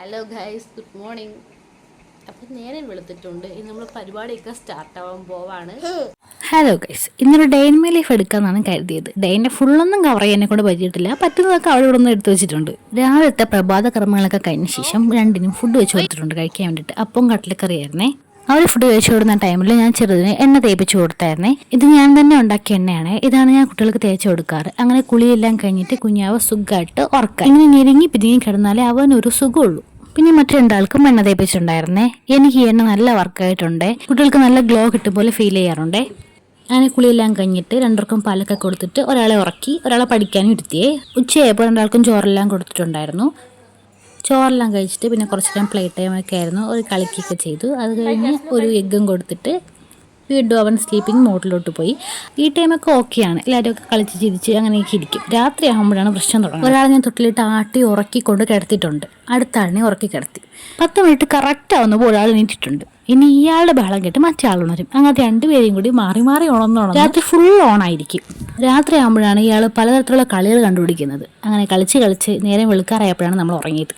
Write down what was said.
Hello guys, good morning. അപ്പം നേരം വെളുത്തിട്ടുണ്ട്. ഇനി നമ്മൾ പരിപാടിയൊക്കെ സ്റ്റാർട്ടാവാൻ പോവാണ്. ഹലോ ഗൈസ്, ഇന്നൊരു ഡേ ഇൻ മൈ ലൈഫ് എടുക്കാമെന്നാണ് കരുതിയത്. ഡേയിൻ്റെ ഫുള്ളൊന്നും കവർ ചെയ്യാനെ കൊണ്ട് പറ്റിയിട്ടില്ല. പറ്റുന്നതൊക്കെ അവിടെ ഇവിടെ നിന്ന് എടുത്തു വെച്ചിട്ടുണ്ട്. രാവിലത്തെ പ്രഭാത കർമ്മങ്ങളൊക്കെ കഴിഞ്ഞ ശേഷം രണ്ടിനും ഫുഡ് വെച്ച് കൊടുത്തിട്ടുണ്ട് കഴിക്കാൻ വേണ്ടിയിട്ട്. അപ്പം കടലക്കറിയായിരുന്നേ. അവർ ഫുഡ് കഴിച്ചു കൊടുക്കുന്ന ടൈമിൽ ഞാൻ ചെറുതിന് എണ്ണ തേപ്പിച്ച് കൊടുത്തായിരുന്നേ. ഇത് ഞാൻ തന്നെ ഉണ്ടാക്കിയ എണ്ണയാണ്. ഇതാണ് ഞാൻ കുട്ടികൾക്ക് തേച്ച് കൊടുക്കാറ്. അങ്ങനെ കുളിയെല്ലാം കഴിഞ്ഞിട്ട് കുഞ്ഞാവ് സുഖമായിട്ട് ഉറക്കാം. ഇങ്ങനെ ഞെരുങ്ങി പിരിങ്ങി കിടന്നാലേ അവനൊരു സുഖമുള്ളൂ. പിന്നെ മറ്റു രണ്ടാൾക്കും എണ്ണ തേപ്പിച്ചിട്ടുണ്ടായിരുന്നേ. എനിക്ക് ഈ എണ്ണ നല്ല വർക്കായിട്ടുണ്ടേ. കുട്ടികൾക്ക് നല്ല ഗ്ലോ കിട്ടും പോലെ ഫീൽ ചെയ്യാറുണ്ടേ. അങ്ങനെ കുളിയെല്ലാം കഴിഞ്ഞിട്ട് രണ്ടുപേർക്കും പാലൊക്കെ കൊടുത്തിട്ട് ഒരാളെ ഉറക്കി, ഒരാളെ പഠിക്കാനും ഇരുത്തിയേ. ഉച്ചയായപ്പോൾ രണ്ടാൾക്കും ചോറെല്ലാം കൊടുത്തിട്ടുണ്ടായിരുന്നു. ചോറെല്ലാം കഴിച്ചിട്ട് പിന്നെ കുറച്ച് ടൈം പ്ലേ ടൈമൊക്കെ ആയിരുന്നു. ഒരു കളിക്കൊക്കെ ചെയ്തു. അത് കഴിഞ്ഞ് ഒരു എഗ്ഗും കൊടുത്തിട്ട് വീണ്ടും അവൻ സ്ലീപ്പിംഗ് മോഡിലോട്ട് പോയി. ഈ ടൈമൊക്കെ ഓക്കെയാണ്. എല്ലാവരുമൊക്കെ കളിച്ച് ചിരിച്ച് അങ്ങനെയൊക്കെ ഇരിക്കും. രാത്രി ആകുമ്പോഴാണ് പ്രശ്നം തുടങ്ങുന്നത്. ഒരാളെ ഞാൻ തൊട്ടിലിട്ട് ആട്ടി ഉറക്കിക്കൊണ്ട് കിടത്തിയിട്ടുണ്ട്. അടുത്ത ആളിനെ ഉറക്കി കിടത്തി. 10 മിനിറ്റ് കറക്റ്റ് ആവുന്നപ്പോൾ ഒരാൾ എണീറ്റിട്ടുണ്ട്. ഇനി ഇയാളുടെ ബഹളം കേട്ട് മറ്റേ ആൾ ഉണരും. അങ്ങനെ രണ്ടുപേരെയും കൂടി മാറി മാറി ഉണർന്നോണം. രാത്രി ഫുൾ ഓണായിരിക്കും. രാത്രി ആകുമ്പോഴാണ് ഇയാൾ പലതരത്തിലുള്ള കളികൾ കണ്ടുപിടിക്കുന്നത്. അങ്ങനെ കളിച്ച് നേരം വെളുക്കാറായപ്പോഴാണ് നമ്മൾ ഉറങ്ങിയത്.